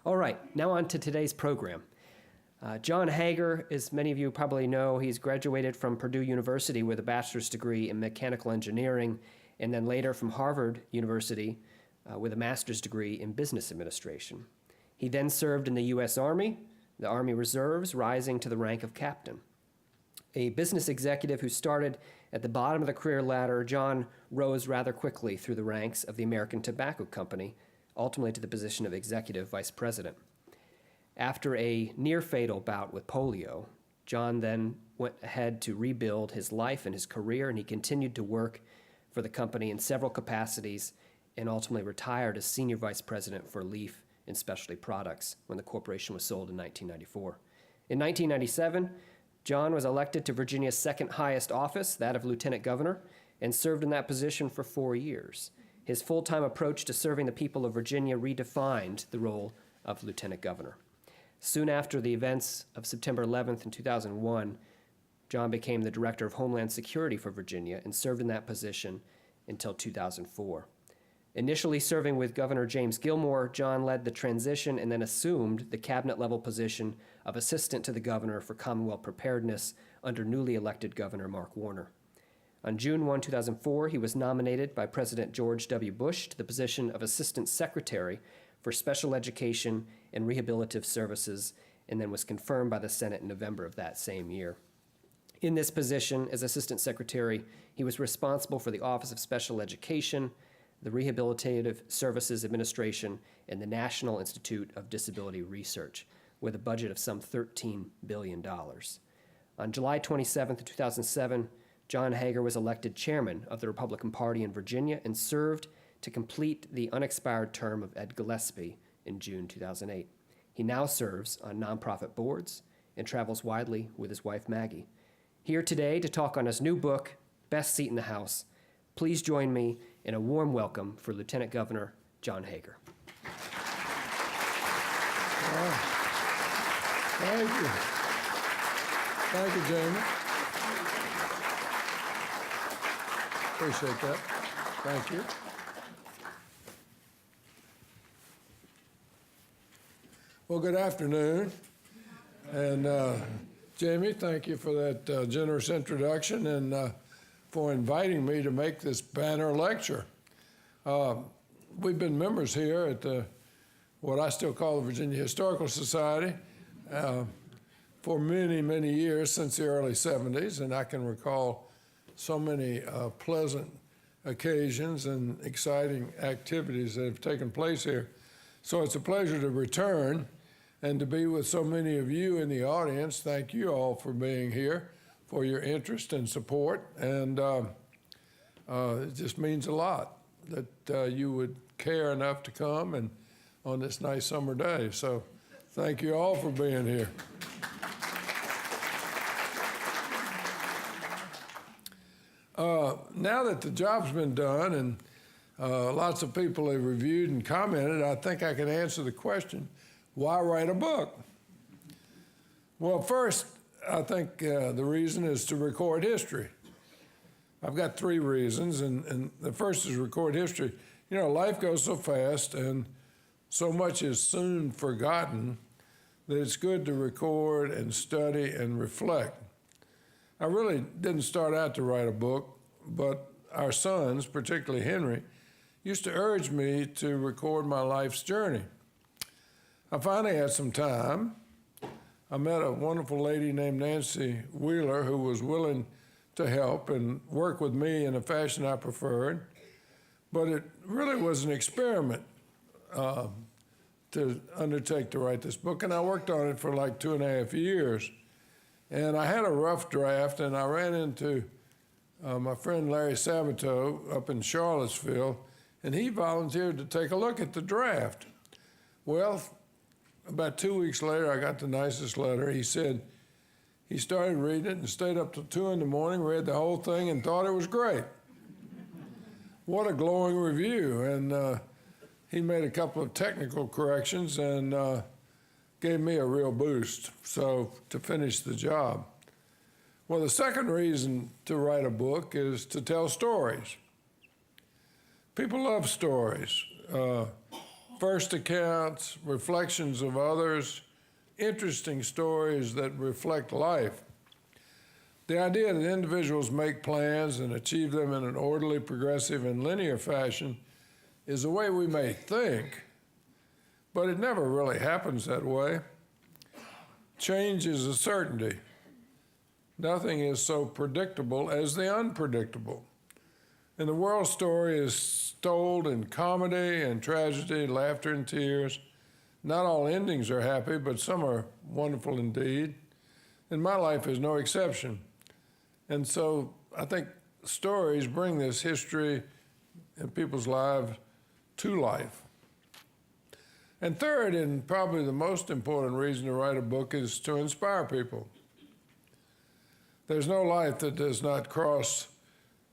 All right, now on to today's program. John Hager, as many of you probably know, he's graduated from Purdue University with a bachelor's degree in mechanical engineering, and then later from Harvard University with a master's degree in business administration. He then served in the U.S. Army, the Army Reserves, rising to the rank of captain. A business executive who started at the bottom of the career ladder, John rose rather quickly through the ranks of the American Tobacco Company, ultimately to the position of executive vice president. After a near-fatal bout with polio, John then went ahead to rebuild his life and his career, and he continued to work for the company in several capacities and ultimately retired as senior vice president for leaf and specialty products when the corporation was sold in 1994. In 1997, John was elected to Virginia's second highest office, that of lieutenant governor, and served in that position for 4 years. His full-time approach to serving the people of Virginia redefined the role of lieutenant governor. Soon after the events of September 11th in 2001, John became the Director of Homeland Security for Virginia and served in that position until 2004. Initially serving with Governor James Gilmore, John led the transition and then assumed the cabinet-level position of Assistant to the Governor for Commonwealth Preparedness under newly elected Governor Mark Warner. On June 1, 2004, he was nominated by President George W. Bush to the position of Assistant Secretary for Special Education and Rehabilitative Services, and then was confirmed by the Senate in November of that same year. In this position, as Assistant Secretary, he was responsible for the Office of Special Education, the Rehabilitative Services Administration, and the National Institute of Disability Research, with a budget of some $13 billion. On July 27, 2007, John Hager was elected chairman of the Republican Party in Virginia and served to complete the unexpired term of Ed Gillespie in June 2008. He now serves on nonprofit boards and travels widely with his wife Maggie. Here today to talk on his new book, Best Seat in the House, please join me in a warm welcome for Lieutenant Governor John Hager. Thank you. Thank you, Jamie. Appreciate that. Thank you. Well, good afternoon. And Jamie, thank you for that generous introduction and for inviting me to make this banner lecture. We've been members here at what I still call the Virginia Historical Society for many, many years, since the early 70s, and I can recall so many pleasant occasions and exciting activities that have taken place here. So it's a pleasure to return and to be with so many of you in the audience. Thank you all for being here, for your interest and support, and it just means a lot that you would care enough to come and on this nice summer day. So thank you all for being here. Now that the job's been done and lots of people have reviewed and commented, I think I can answer the question, why write a book? Well, first, I think the reason is to record history. I've got three reasons, and the first is record history. You know, life goes so fast and so much is soon forgotten that it's good to record and study and reflect. I really didn't start out to write a book, but our sons, particularly Henry, used to urge me to record my life's journey. I finally had some time. I met a wonderful lady named Nancy Wheeler who was willing to help and work with me in a fashion I preferred, but it really was an experiment to undertake to write this book, and I worked on it for like 2.5 years. And I had a rough draft, and I ran into my friend Larry Sabato up in Charlottesville, and he volunteered to take a look at the draft. Well, about 2 weeks later, I got the nicest letter. He said he started reading it and stayed up till 2 in the morning, read the whole thing, and thought it was great. What a glowing review. And he made a couple of technical corrections and gave me a real boost, so to finish the job. Well, the second reason to write a book is to tell stories. People love stories. first accounts, reflections of others, interesting stories that reflect life. The idea that individuals make plans and achieve them in an orderly, progressive, and linear fashion is the way we may think, but it never really happens that way. Change is a certainty. Nothing is so predictable as the unpredictable. And the world story is told in comedy and tragedy, laughter and tears. Not all endings are happy, but some are wonderful indeed. And my life is no exception. And so I think stories bring this history in people's lives to life. And third, and probably the most important reason to write a book, is to inspire people. There's no life that does not cross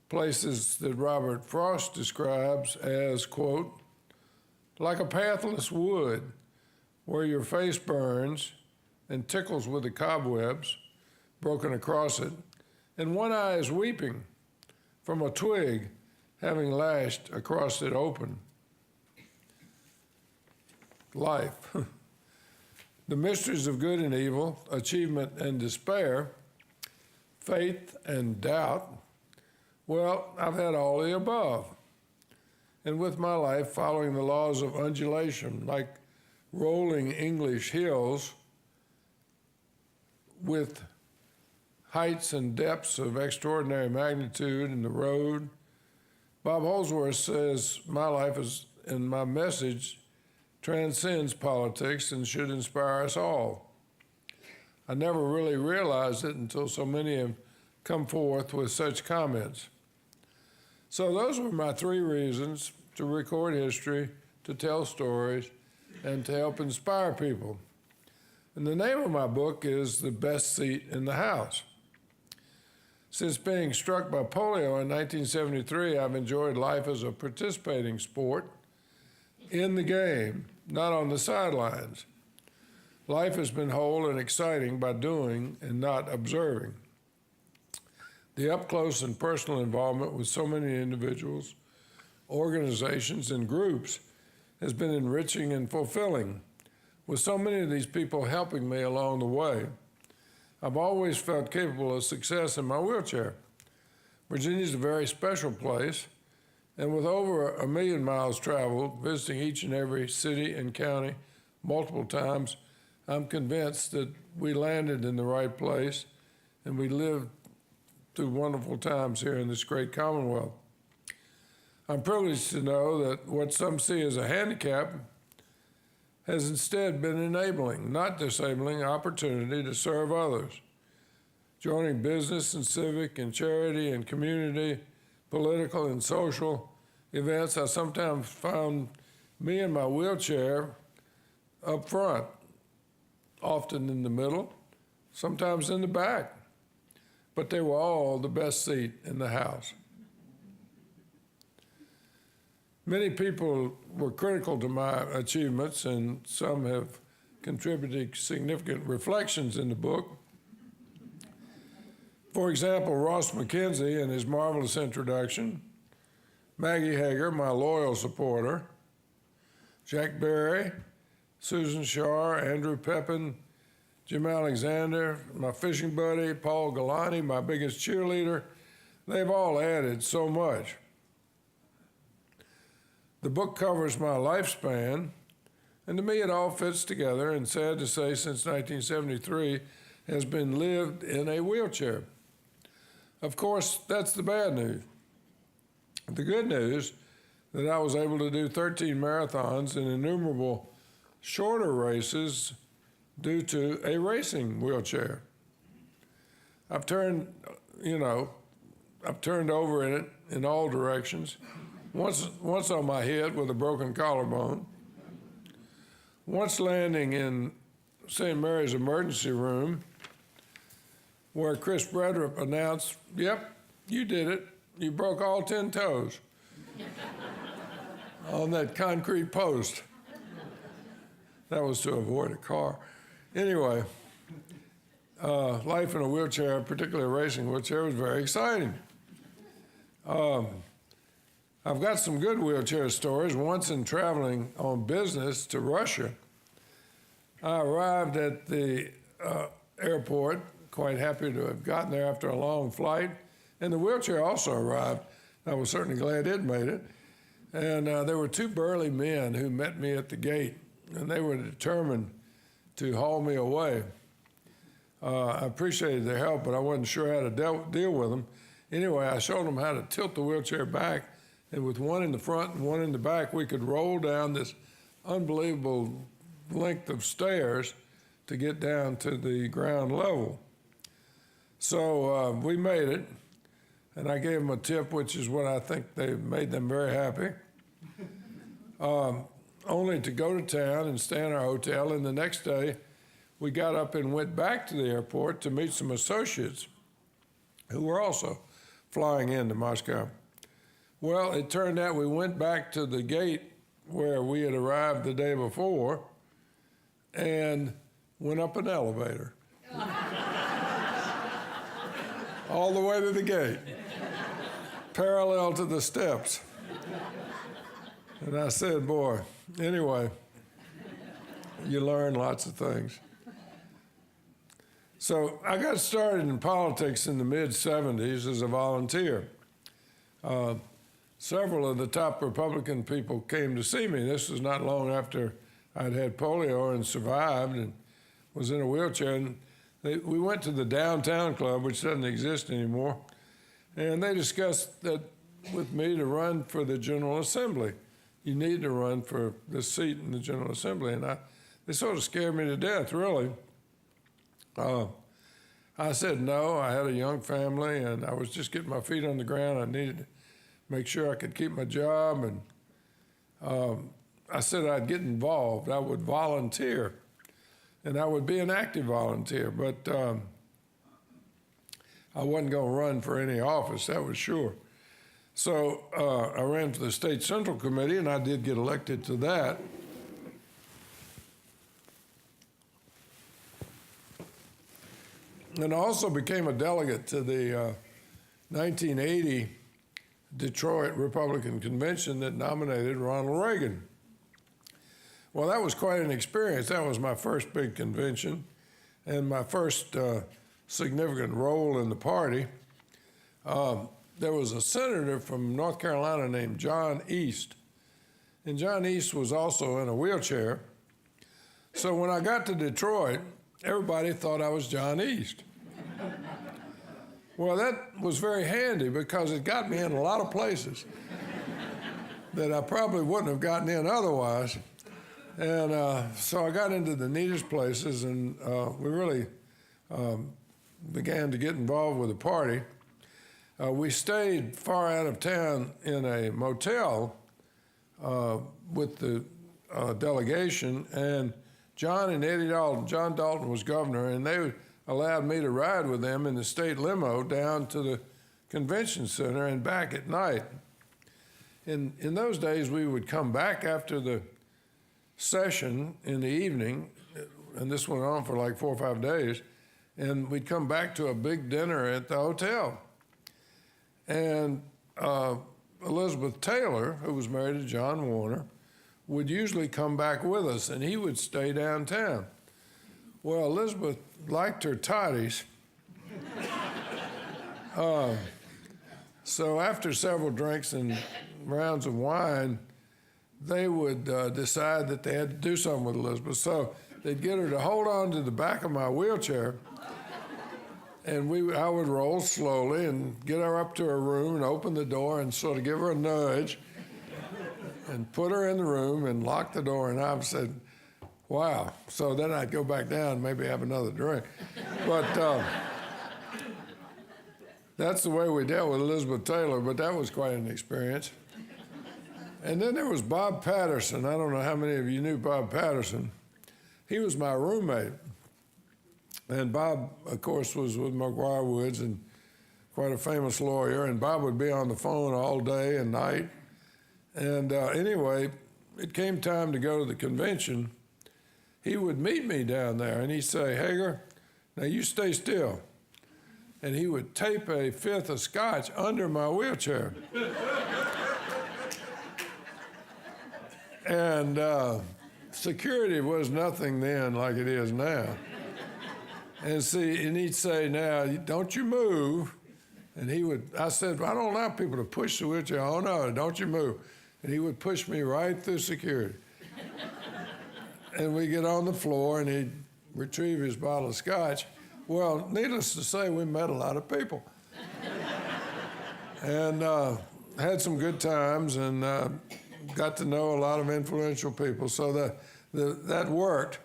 places that Robert Frost describes as, quote, like a pathless wood where your face burns and tickles with the cobwebs broken across it, and one eye is weeping from a twig having lashed across it open. Life. The mysteries of good and evil, achievement and despair, faith and doubt. Well, I've had all the above. And with my life following the laws of undulation, like rolling English hills with heights and depths of extraordinary magnitude in the road, Bob Holsworth says my life is, and my message transcends politics and should inspire us all. I never really realized it until so many have come forth with such comments. So those were my three reasons to record history, to tell stories, and to help inspire people. And the name of my book is The Best Seat in the House. Since being struck by polio in 1973, I've enjoyed life as a participating sport in the game, not on the sidelines. Life has been whole and exciting by doing and not observing. The up-close and personal involvement with so many individuals, organizations, and groups has been enriching and fulfilling, with so many of these people helping me along the way. I've always felt capable of success in my wheelchair. Virginia is a very special place, and with over 1 million miles traveled, visiting each and every city and county multiple times, I'm convinced that we landed in the right place and we lived through wonderful times here in this great Commonwealth. I'm privileged to know that what some see as a handicap has instead been enabling, not disabling, opportunity to serve others. Joining business and civic and charity and community, political and social events, I sometimes found me in my wheelchair up front, often in the middle, sometimes in the back, but they were all the best seat in the house. Many people were critical to my achievements, and some have contributed significant reflections in the book. For example, Ross McKenzie in his marvelous introduction, Maggie Hager, my loyal supporter, Jack Berry, Susan Shar, Andrew Pepin, Jim Alexander, my fishing buddy, Paul Galani, my biggest cheerleader, they've all added so much. The book covers my lifespan, and to me it all fits together, and sad to say, since 1973, has been lived in a wheelchair. Of course, that's the bad news. The good news, that I was able to do 13 marathons and innumerable shorter races due to a racing wheelchair. I've turned over in it in all directions. Once on my head with a broken collarbone. Once landing in St. Mary's emergency room, where Chris Bredrup announced, "Yep, you did it. You broke all 10 toes." On that concrete post. That was to avoid a car. Anyway, life in a wheelchair, particularly a racing wheelchair, was very exciting. I've got some good wheelchair stories. Once in traveling on business to Russia, I arrived at the airport, quite happy to have gotten there after a long flight, and the wheelchair also arrived. I was certainly glad it made it. And there were two burly men who met me at the gate, and they were determined to haul me away. I appreciated their help, but I wasn't sure how to deal with them. Anyway, I showed them how to tilt the wheelchair back, and with one in the front and one in the back, we could roll down this unbelievable length of stairs to get down to the ground level. So we made it, and I gave them a tip, which is what I think they made them very happy. Only to go to town and stay in our hotel, and the next day we got up and went back to the airport to meet some associates who were also flying into Moscow. Well, it turned out we went back to the gate where we had arrived the day before and went up an elevator. All the way to the gate, parallel to the steps. And I said, boy, anyway, you learn lots of things. So I got started in politics in the mid-'70s as a volunteer. Several of the top Republican people came to see me. This was not long after I'd had polio and survived and was in a wheelchair. And we went to the downtown club, which doesn't exist anymore, and they discussed that with me to run for the General Assembly. You need to run for the seat in the General Assembly. And they sort of scared me to death, really. I said no. I had a young family, and I was just getting my feet on the ground. I needed to make sure I could keep my job. And I said I'd get involved. I would volunteer, and I would be an active volunteer. But I wasn't going to run for any office, that was sure. So I ran for the State Central Committee, and I did get elected to that. And I also became a delegate to the 1980 Detroit Republican Convention that nominated Ronald Reagan. Well, that was quite an experience. That was my first big convention and my first significant role in the party. There was a senator from North Carolina named John East, and John East was also in a wheelchair. So when I got to Detroit, everybody thought I was John East. Well, that was very handy because it got me in a lot of places that I probably wouldn't have gotten in otherwise. And so I got into the neatest places, and we really began to get involved with the party. We stayed far out of town in a motel with the delegation, and John and Eddie Dalton, John Dalton was governor, and they allowed me to ride with them in the state limo down to the convention center and back at night. In those days, we would come back after the session in the evening, and this went on for like 4 or 5 days, and we'd come back to a big dinner at the hotel. And Elizabeth Taylor, who was married to John Warner, would usually come back with us, and he would stay downtown. Well, Elizabeth liked her toddies. So after several drinks and rounds of wine, they would decide that they had to do something with Elizabeth. So they'd get her to hold on to the back of my wheelchair, and I would roll slowly and get her up to her room and open the door and sort of give her a nudge and put her in the room and lock the door. And I said, wow. So then I'd go back down and maybe have another drink. But that's the way we dealt with Elizabeth Taylor, but that was quite an experience. And then there was Bob Patterson. I don't know how many of you knew Bob Patterson. He was my roommate. And Bob, of course, was with McGuire Woods and quite a famous lawyer. And Bob would be on the phone all day and night. And anyway, it came time to go to the convention. He would meet me down there, and he'd say, Hager, now you stay still. And he would tape a fifth of scotch under my wheelchair. And security was nothing then like it is now. And see, and he'd say, now, don't you move. And I said, I don't allow people to push the wheelchair. Oh, no, don't you move. And he would push me right through security. And we get on the floor, and he'd retrieve his bottle of scotch. Well, needless to say, we met a lot of people. And had some good times, and got to know a lot of influential people. So that worked.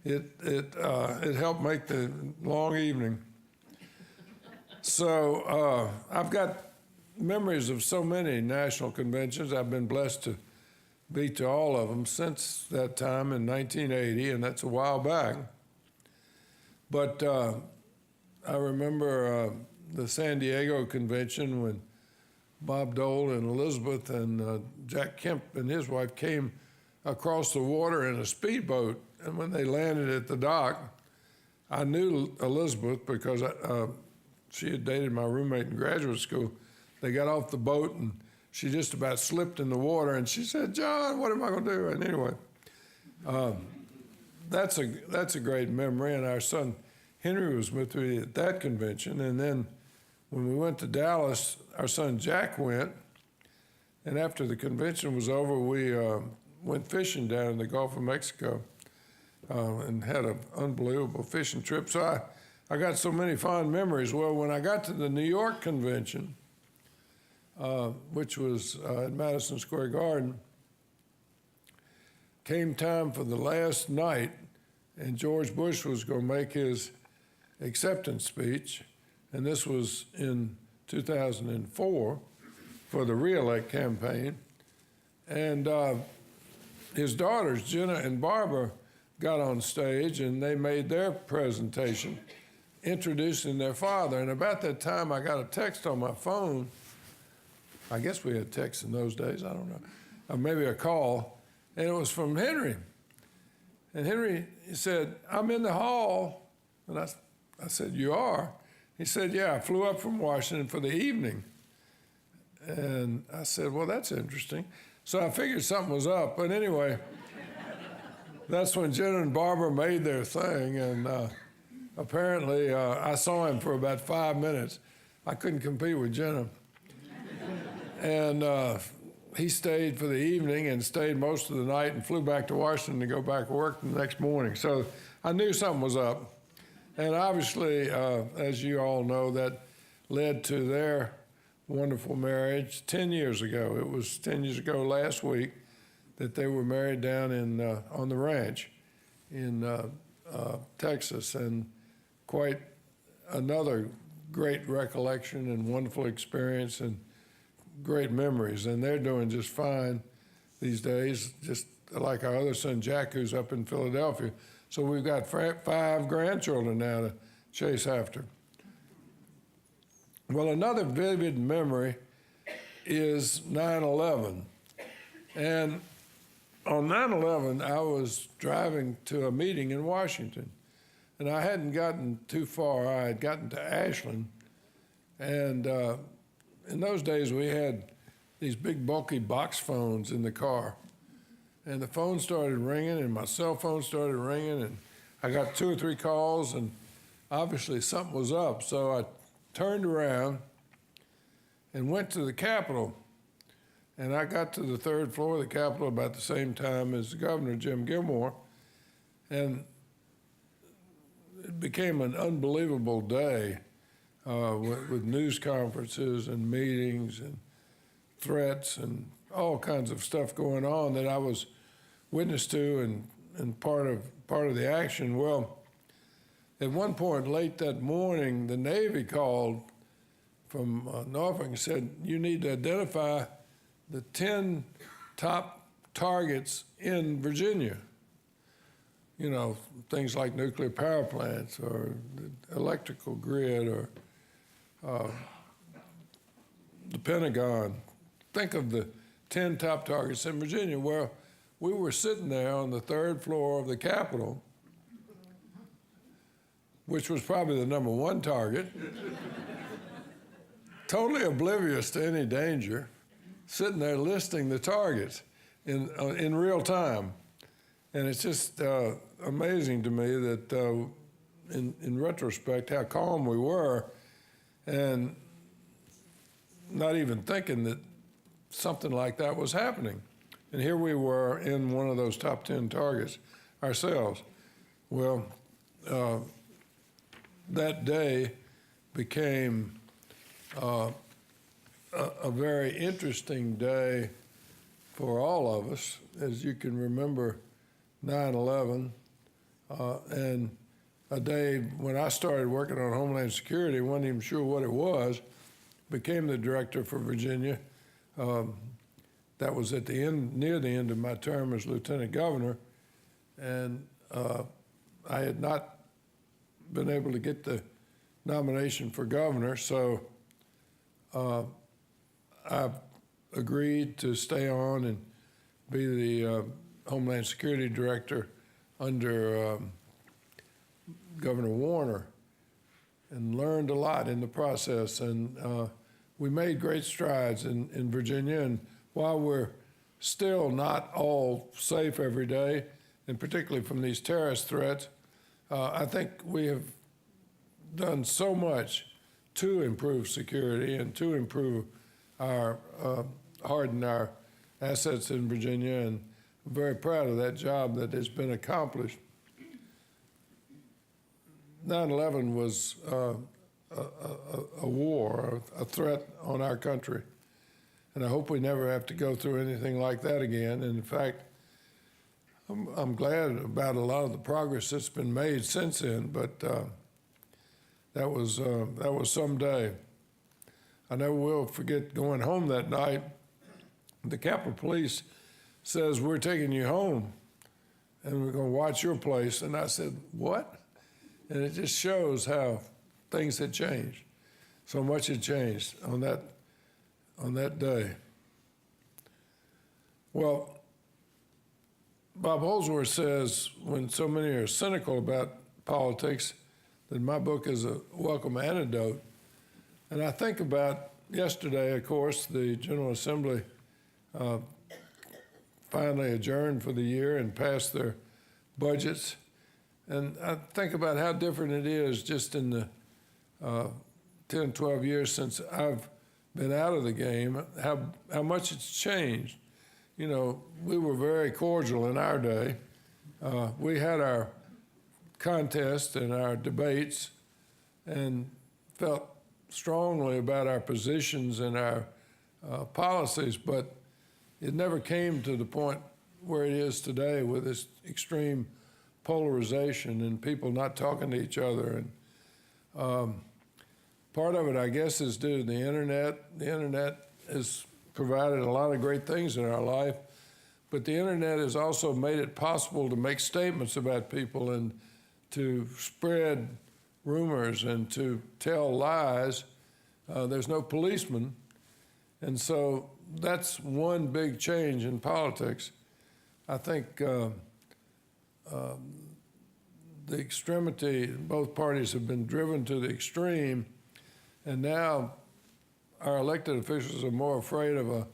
It helped make the long evening. So I've got memories of so many national conventions. I've been blessed to be to all of them since that time in 1980, and that's a while back. But I remember the San Diego convention when Bob Dole and Elizabeth and Jack Kemp and his wife came across the water in a speedboat. And when they landed at the dock, I knew Elizabeth because she had dated my roommate in graduate school. They got off the boat, and she just about slipped in the water, and she said, John, what am I going to do? And anyway, that's a great memory, and our son Henry was with me at that convention. And then when we went to Dallas, our son Jack went, and after the convention was over, we went fishing down in the Gulf of Mexico. And had an unbelievable fishing trip. So I got so many fond memories. Well, when I got to the New York convention, which was at Madison Square Garden, came time for the last night, and George Bush was going to make his acceptance speech, and this was in 2004 for the re-elect campaign. And his daughters, Jenna and Barbara, got on stage, and they made their presentation introducing their father. And about that time, I got a text on my phone. I guess we had texts in those days, I don't know. Or maybe a call, and it was from Henry. And Henry, he said, I'm in the hall. And I said, you are? He said, yeah, I flew up from Washington for the evening. And I said, well, that's interesting. So I figured something was up. But anyway, that's when Jenna and Barbara made their thing, and apparently I saw him for about 5 minutes. I couldn't compete with Jenna. And he stayed for the evening and stayed most of the night and flew back to Washington to go back to work the next morning. So I knew something was up. And obviously, as you all know, that led to their wonderful marriage 10 years ago. It was 10 years ago last week that they were married down in on the ranch in Texas, and quite another great recollection and wonderful experience and great memories. And they're doing just fine these days, just like our other son Jack, who's up in Philadelphia. So we've got 5 grandchildren now to chase after. Well, another vivid memory is 9/11. And on 9/11, I was driving to a meeting in Washington, and I hadn't gotten too far. I had gotten to Ashland, and in those days, we had these big, bulky box phones in the car, and the phone started ringing, and my cell phone started ringing, and I got 2 or 3 calls, and obviously something was up, so I turned around and went to the Capitol. And I got to the 3rd floor of the Capitol about the same time as the governor, Jim Gilmore, and it became an unbelievable day with news conferences and meetings and threats and all kinds of stuff going on that I was witness to and part of the action. Well, at one point late that morning, the Navy called from Norfolk and said, you need to identify the 10 top targets in Virginia. You know, things like nuclear power plants or the electrical grid or the Pentagon. Think of the 10 top targets in Virginia. Well, we were sitting there on the 3rd floor of the Capitol, which was probably the number 1 target, totally oblivious to any danger, sitting there listing the targets. in real time. And it's just amazing to me that in retrospect, how calm we were and not even thinking that something like that was happening. And here we were in one of those top 10 targets ourselves. Well, that day became a very interesting day for all of us. As you can remember, 9/11, and a day when I started working on Homeland Security, wasn't even sure what it was, became the director for Virginia. That was at the end, near the end of my term as lieutenant governor, and I had not been able to get the nomination for governor, so I agreed to stay on and be the Homeland Security Director under Governor Warner, and learned a lot in the process. And we made great strides in Virginia. And while we're still not all safe every day, and particularly from these terrorist threats, I think we have done so much to improve security and to improve our, harden our assets in Virginia, and I'm very proud of that job that has been accomplished. 9/11 was a war, a threat on our country, and I hope we never have to go through anything like that again. And in fact, I'm glad about a lot of the progress that's been made since then, but that was some day. I never will forget going home that night. The Capitol Police says, "We're taking you home, and we're going to watch your place." And I said, "What?" And it just shows how things had changed. So much had changed on that day. Well, Bob Holsworth says, when so many are cynical about politics, that my book is a welcome antidote. And I think about yesterday, of course, the General Assembly finally adjourned for the year and passed their budgets. And I think about how different it is just in the 10, 12 years since I've been out of the game, how much it's changed. You know, we were very cordial in our day. We had our contests and our debates and felt strongly about our positions and our policies, but it never came to the point where it is today with this extreme polarization and people not talking to each other. And part of it, I guess, is due to the internet. The internet has provided a lot of great things in our life, but the internet has also made it possible to make statements about people and to spread rumors and to tell lies. There's no policeman. And so that's one big change in politics. I think the extremity, both parties have been driven to the extreme, and now our elected officials are more afraid of a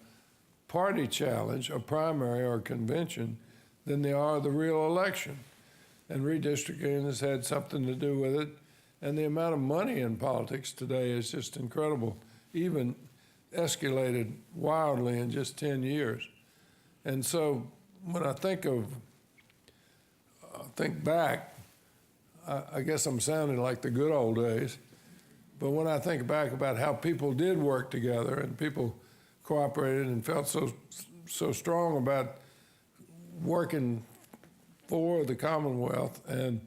party challenge, a primary or a convention, than they are the real election. And redistricting has had something to do with it. And the amount of money in politics today is just incredible, even escalated wildly in just 10 years. And so when I think back, I guess I'm sounding like the good old days, but when I think back about how people did work together and people cooperated and felt so strong about working for the Commonwealth and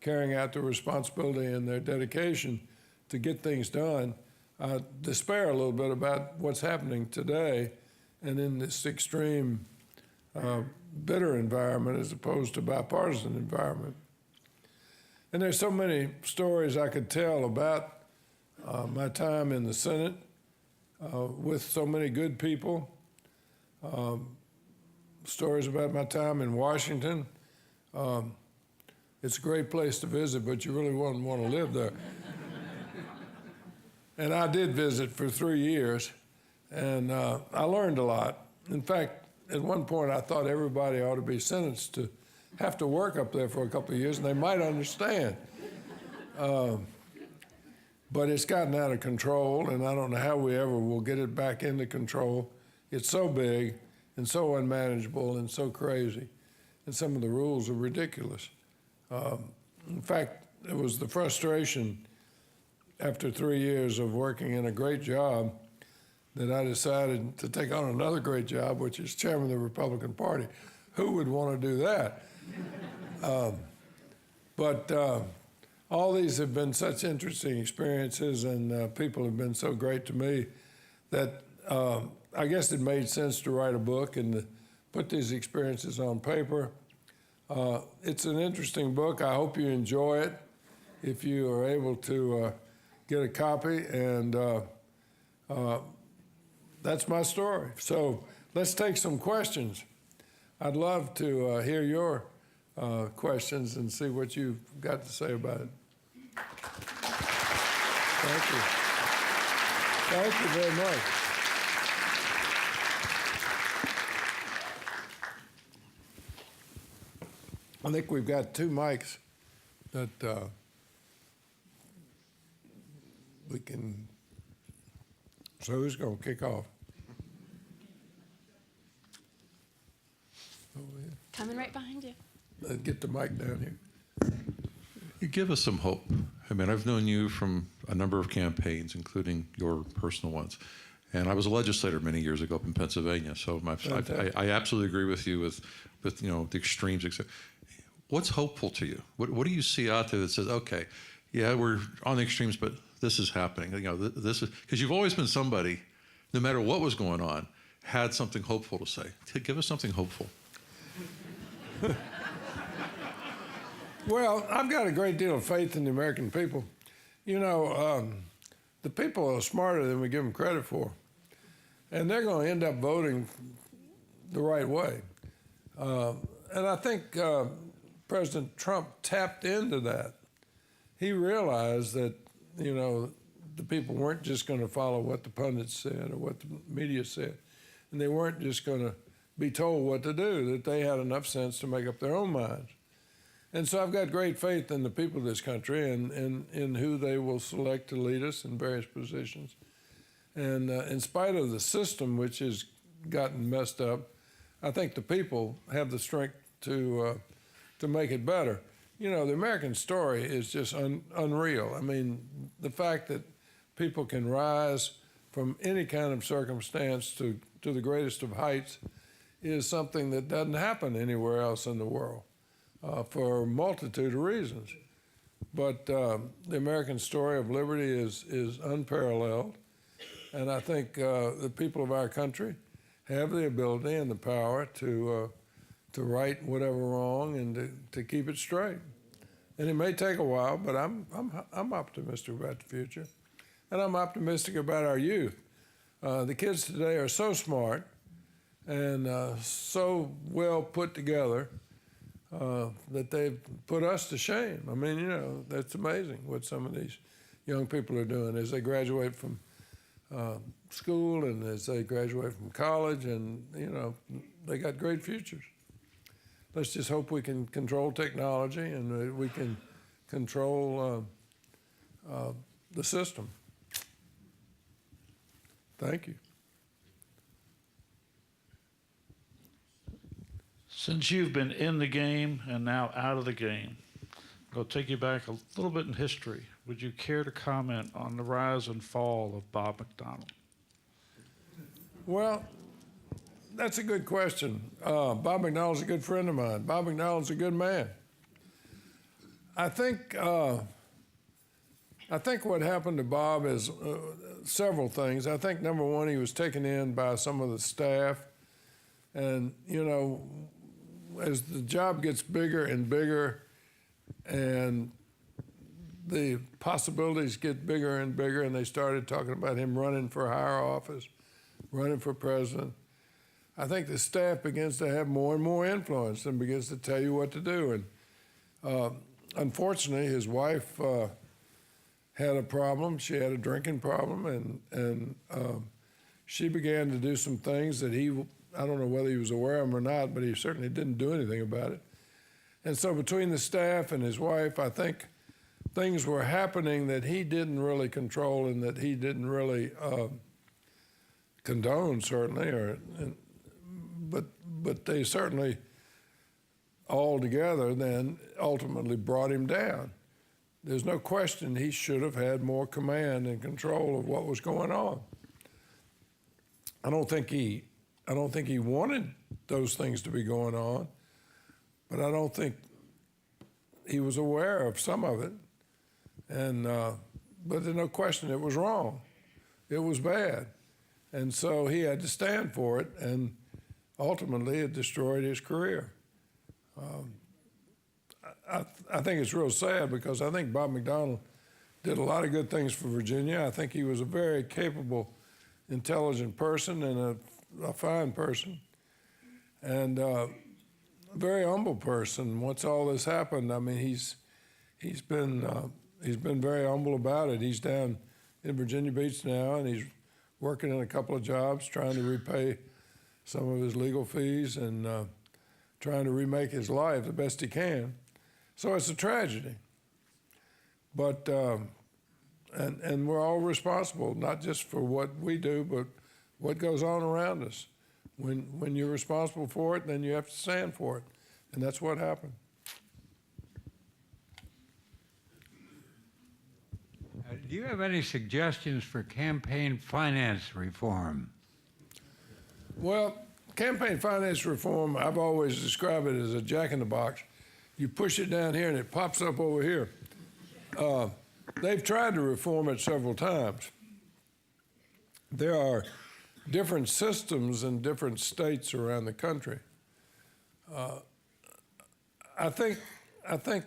carrying out their responsibility and their dedication to get things done, I despair a little bit about what's happening today and in this extreme bitter environment as opposed to bipartisan environment. And there's so many stories I could tell about my time in the Senate with so many good people, stories about my time in Washington. It's a great place to visit, but you really wouldn't want to live there. And I did visit for 3 years, and I learned a lot. In fact, at one point I thought everybody ought to be sentenced to have to work up there for a couple of years, and they might understand. But it's gotten out of control, and I don't know how we ever will get it back into control. It's so big and so unmanageable and so crazy, and some of the rules are ridiculous. In fact, it was the frustration after 3 years of working in a great job that I decided to take on another great job, which is chairman of the Republican Party. Who would want to do that? But all these have been such interesting experiences, and people have been so great to me that I guess it made sense to write a book and to put these experiences on paper. It's an interesting book. I hope you enjoy it if you are able to get a copy, and that's my story. So let's take some questions. I'd love to hear your questions and see what you've got to say about it. Thank you. Thank you very much. I think we've got 2 mics that we can. So who's going to kick off? Coming right behind you. Get the mic down here. You give us some hope. I mean, I've known you from a number of campaigns, including your personal ones. And I was a legislator many years ago up in Pennsylvania. So I absolutely agree with you with the extremes. What's hopeful to you? What do you see out there that says, okay, yeah, we're on the extremes, but this is happening. This is because you've always been somebody, no matter what was going on, had something hopeful to say. Give us something hopeful. Well, I've got a great deal of faith in the American people. The people are smarter than we give them credit for, and they're going to end up voting the right way. And I think President Trump tapped into that. He realized that, the people weren't just going to follow what the pundits said or what the media said, and they weren't just going to be told what to do, that they had enough sense to make up their own minds. And so I've got great faith in the people of this country and in who they will select to lead us in various positions. And in spite of the system, which has gotten messed up, I think the people have the strength to make it better. The American story is just unreal. I mean, the fact that people can rise from any kind of circumstance to the greatest of heights is something that doesn't happen anywhere else in the world for a multitude of reasons. But the American story of liberty is unparalleled, and I think the people of our country have the ability and the power to right whatever wrong and to keep it straight. And it may take a while, but I'm optimistic about the future, and I'm optimistic about our youth. The kids today are so smart and so well put together that they've put us to shame. I mean, that's amazing what some of these young people are doing as they graduate from school and as they graduate from college, and they got great futures. Let's just hope we can control technology and we can control the system. Thank you. Since you've been in the game and now out of the game, I'll take you back a little bit in history. Would you care to comment on the rise and fall of Bob McDonnell? Well, that's a good question. Bob McDonnell's a good friend of mine. Bob McDonnell's a good man. I think what happened to Bob is several things. I think, number one, he was taken in by some of the staff. And, as the job gets bigger and bigger and the possibilities get bigger and bigger, and they started talking about him running for higher office, running for president, I think the staff begins to have more and more influence and begins to tell you what to do. And unfortunately, his wife had a problem. She had a drinking problem, and she began to do some things that he I don't know whether he was aware of them or not, but he certainly didn't do anything about it. And so between the staff and his wife, I think things were happening that he didn't really control and that he didn't really condone, certainly, but they certainly all together then ultimately brought him down. There's no question he should have had more command and control of what was going on. I don't think he wanted those things to be going on, but I don't think he was aware of some of it. And but there's no question it was wrong. It was bad. And so he had to stand for it, and ultimately it destroyed his career. I think it's real sad because I think Bob McDonnell did a lot of good things for Virginia. I think he was a very capable, intelligent person and a fine person, and a very humble person. Once all this happened, I mean, he's been very humble about it. He's down in Virginia Beach now, and he's working in a couple of jobs, trying to repay some of his legal fees and trying to remake his life the best he can. So it's a tragedy. But and we're all responsible, not just for what we do, but what goes on around us. When you're responsible for it, then you have to stand for it, and that's what happened. Do you have any suggestions for campaign finance reform? Well, campaign finance reform, I've always described it as a jack-in-the-box. You push it down here and it pops up over here. They've tried to reform it several times. There are different systems in different states around the country. I think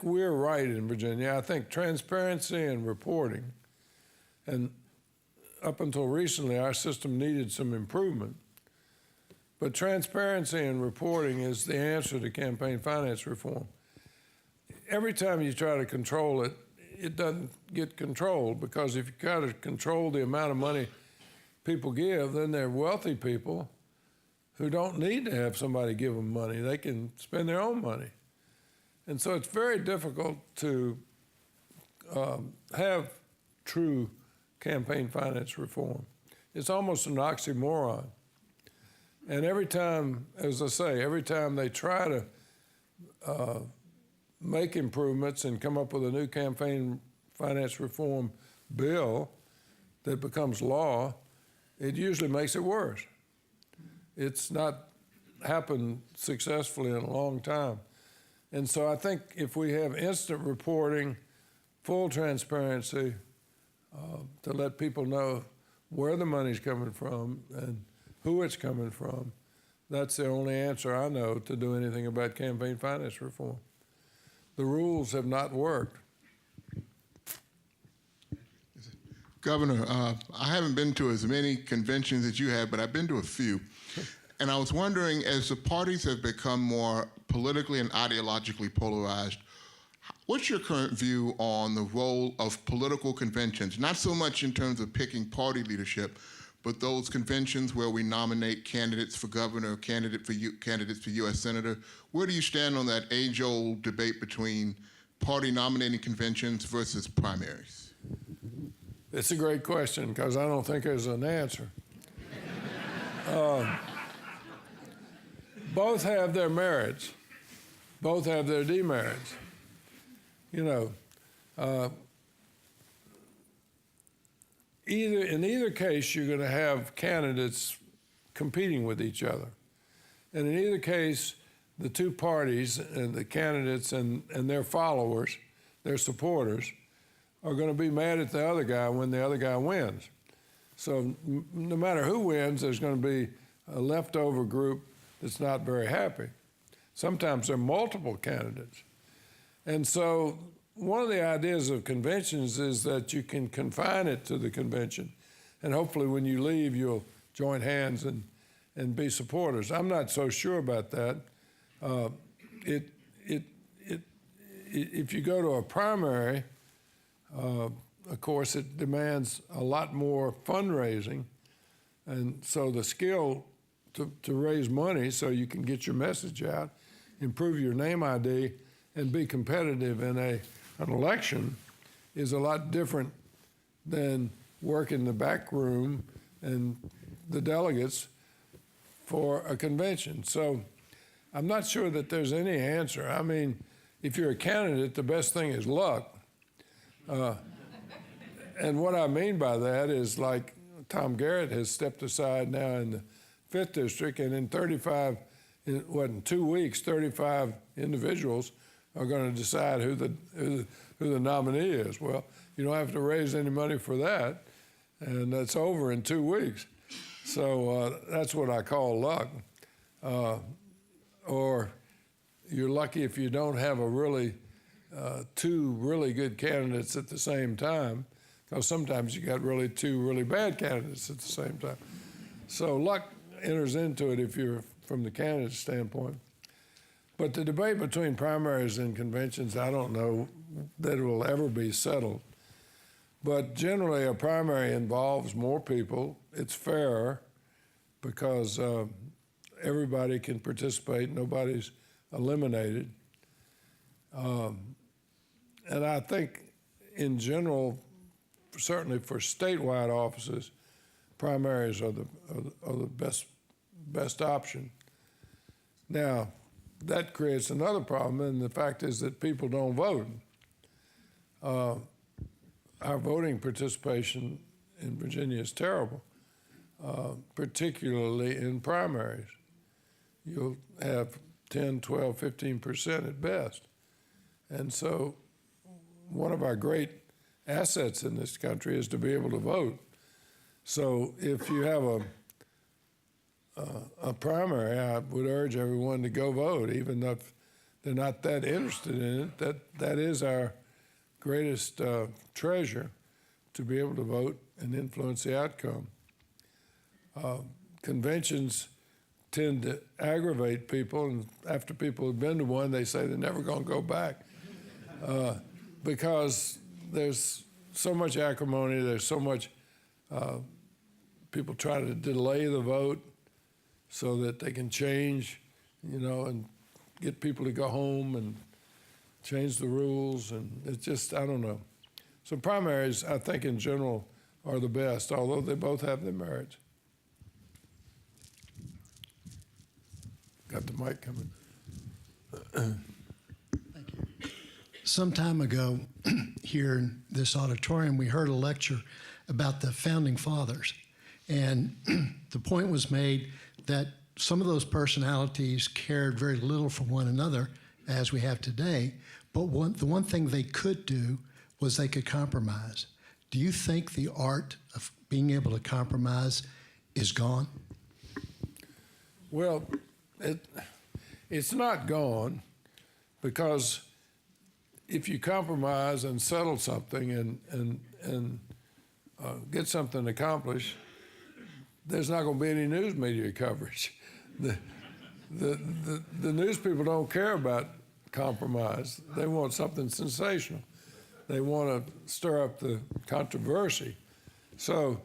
we're right in Virginia. I think transparency and reporting, and up until recently, our system needed some improvement. But transparency and reporting is the answer to campaign finance reform. Every time you try to control it, it doesn't get controlled, because if you try to control the amount of money people give, then they're wealthy people who don't need to have somebody give them money. They can spend their own money. And so it's very difficult to have true campaign finance reform. It's almost an oxymoron. And every time, as I say, every time they try to make improvements and come up with a new campaign finance reform bill that becomes law, it usually makes it worse. It's not happened successfully in a long time. And so I think if we have instant reporting, full transparency, to let people know where the money's coming from and who it's coming from, that's the only answer I know to do anything about campaign finance reform. The rules have not worked. Governor, I haven't been to as many conventions as you have, but I've been to a few. And I was wondering, as the parties have become more politically and ideologically polarized, what's your current view on the role of political conventions? Not so much in terms of picking party leadership, but those conventions where we nominate candidates for governor, candidates for U.S. Senator. Where do you stand on that age-old debate between party nominating conventions versus primaries? It's a great question, because I don't think there's an answer. Both have their merits. Both have their demerits. You know, in either case, you're going to have candidates competing with each other. And in either case, the two parties and the candidates and their followers, their supporters, are going to be mad at the other guy when the other guy wins. So no matter who wins, there's going to be a leftover group that's not very happy. Sometimes there are multiple candidates. And so one of the ideas of conventions is that you can confine it to the convention, and hopefully when you leave, you'll join hands and be supporters. I'm not so sure about that. If you go to a primary, of course, it demands a lot more fundraising, and so the skill to raise money so you can get your message out, improve your name ID, and be competitive in an election is a lot different than work in the back room and the delegates for a convention. So I'm not sure that there's any answer. I mean, if you're a candidate, the best thing is luck. And what I mean by that is, like, Tom Garrett has stepped aside now in the 5th District, and in 2 weeks, 35 individuals are going to decide who the nominee is. Well, you don't have to raise any money for that, and that's over in 2 weeks. So that's what I call luck. Or you're lucky if you don't have two really good candidates at the same time, because sometimes you got two really bad candidates at the same time. So luck enters into it if you're from the candidate standpoint. But the debate between primaries and conventions, I don't know that it will ever be settled. But generally, a primary involves more people. It's fairer because everybody can participate. Nobody's eliminated. And I think, in general, certainly for statewide offices, primaries are the best option. Now, that creates another problem, and the fact is that people don't vote. Our voting participation in Virginia is terrible, particularly in primaries. You'll have 10, 12, 15% at best. And so one of our great assets in this country is to be able to vote. So if you have a primary, I would urge everyone to go vote, even if they're not that interested in it. That is our greatest treasure, to be able to vote and influence the outcome. Conventions tend to aggravate people, and after people have been to one, they say they're never going to go back because there's so much acrimony, there's so much people try to delay the vote so that they can change, and get people to go home and change the rules, and it's just, I don't know. So primaries, I think in general, are the best, although they both have their merits. Got the mic coming. Thank you. Some time ago, here in this auditorium, we heard a lecture about the Founding Fathers. And the point was made that some of those personalities cared very little for one another, as we have today, but the one thing they could do was they could compromise. Do you think the art of being able to compromise is gone? Well, it's not gone, because if you compromise and settle something and get something accomplished, there's not going to be any news media coverage. The news people don't care about compromise. They want something sensational. They want to stir up the controversy. So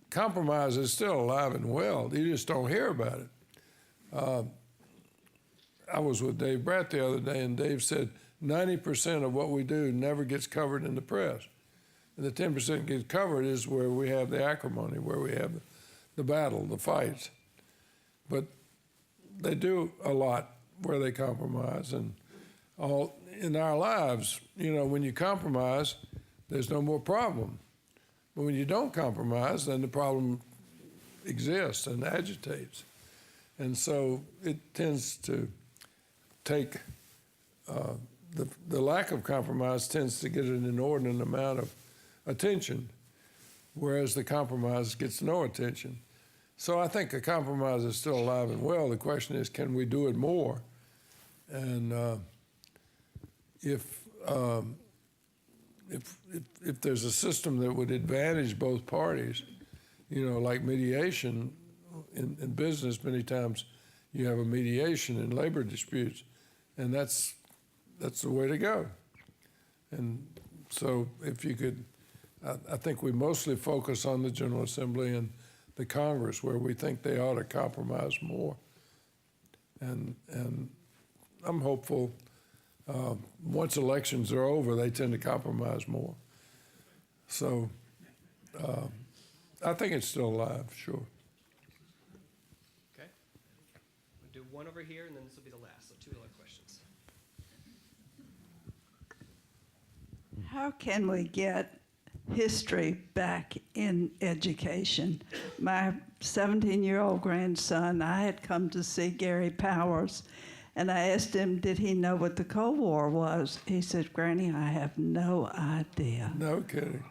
compromise is still alive and well. You just don't hear about it. I was with Dave Bratt the other day, and Dave said 90% of what we do never gets covered in the press. And the 10% gets covered is where we have the acrimony, where we have the battle, the fights. But they do a lot where they compromise. And all in our lives, when you compromise, there's no more problem. But when you don't compromise, then the problem exists and agitates. And so it tends to take, the lack of compromise tends to get an inordinate amount of attention, whereas the compromise gets no attention. So I think a compromise is still alive and well. The question is, can we do it more? And if there's a system that would advantage both parties, like mediation in business, many times you have a mediation in labor disputes, and that's the way to go. And so if you could, I think we mostly focus on the General Assembly and the Congress where we think they ought to compromise more. And I'm hopeful once elections are over, they tend to compromise more. So I think it's still alive, sure. Okay. We'll do one over here, and then this will be the last. So 2 other questions. How can we get history back in education? My 17-year-old grandson, I had come to see Gary Powers, and I asked him, did he know what the Cold War was? He said, Granny, I have no idea. No kidding.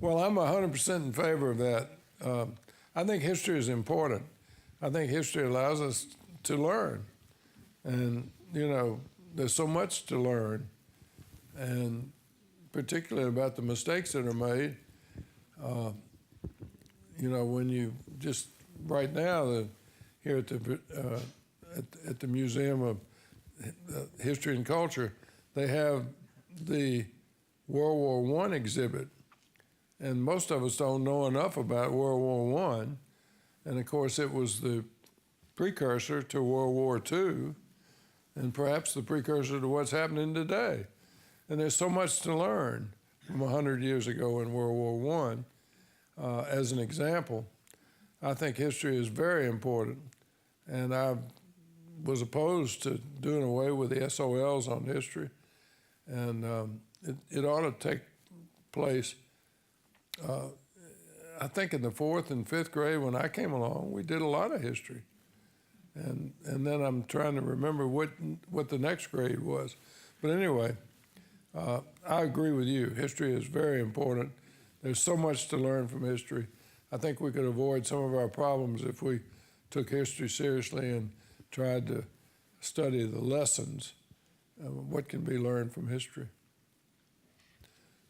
Well, I'm 100% in favor of that. I think history is important. I think history allows us to learn. And, you know, there's so much to learn, and particularly about the mistakes that are made. You know, when you just, right now, here at the Museum of History and Culture, they have the World War I exhibit. And most of us don't know enough about World War I. And of course, it was the precursor to World War II, and perhaps the precursor to what's happening today. And there's so much to learn from 100 years ago in World War I. As an example, I think history is very important. And I was opposed to doing away with the SOLs on history. And it ought to take place. I think in the 4th and 5th grade when I came along, we did a lot of history. And then I'm trying to remember what the next grade was. But anyway, I agree with you. History is very important. There's so much to learn from history. I think we could avoid some of our problems if we took history seriously and tried to study the lessons of what can be learned from history.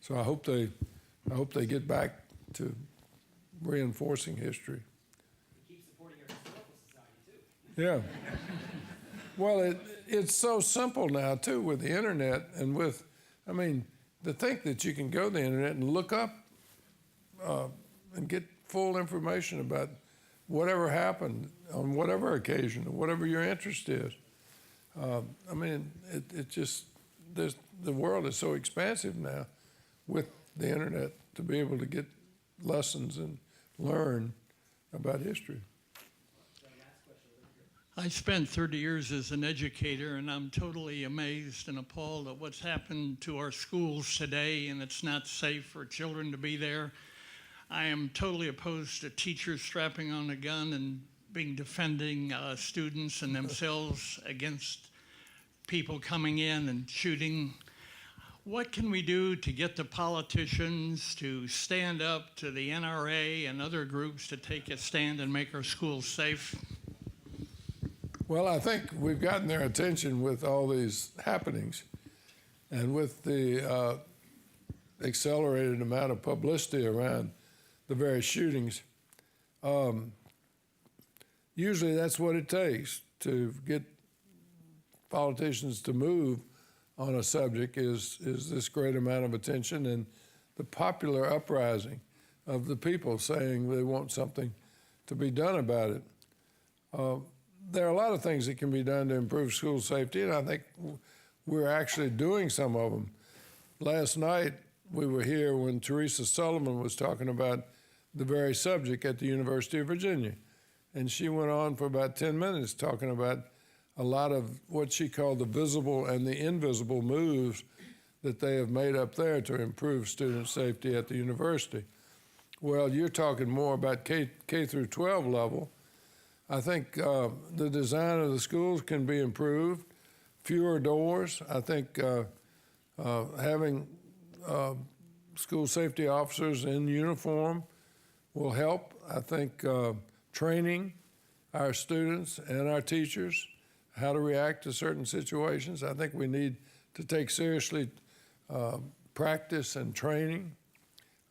So I hope they get back to reinforcing history. Keep supporting your historical society, too. Yeah. Well, it's so simple now, too, with the internet and with, I mean, to think that you can go to the internet and look up and get full information about whatever happened on whatever occasion, or whatever your interest is. I mean, it just, the world is so expansive now with the internet to be able to get lessons and learn about history. I spent 30 years as an educator, and I'm totally amazed and appalled at what's happened to our schools today, and it's not safe for children to be there. I am totally opposed to teachers strapping on a gun and defending students and themselves against people coming in and shooting. What can we do to get the politicians to stand up to the NRA and other groups to take a stand and make our schools safe? Well, I think we've gotten their attention with all these happenings, and with the accelerated amount of publicity around the various shootings. Usually that's what it takes to get politicians to move on a subject is this great amount of attention and the popular uprising of the people saying they want something to be done about it. There are a lot of things that can be done to improve school safety, and I think we're actually doing some of them. Last night, we were here when Teresa Sullivan was talking about the very subject at the University of Virginia. And she went on for about 10 minutes talking about a lot of what she called the visible and the invisible moves that they have made up there to improve student safety at the university. Well, you're talking more about K through 12 level. I think the design of the schools can be improved. Fewer doors. I think having school safety officers in uniform will help. I think training our students and our teachers how to react to certain situations. I think we need to take seriously practice and training.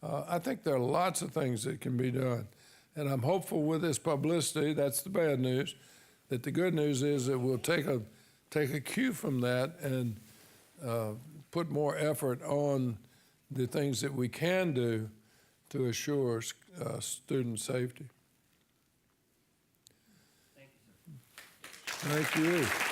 I think there are lots of things that can be done. And I'm hopeful with this publicity, that's the bad news, that the good news is that we'll take a cue from that and put more effort on the things that we can do to assure student safety. Thank you.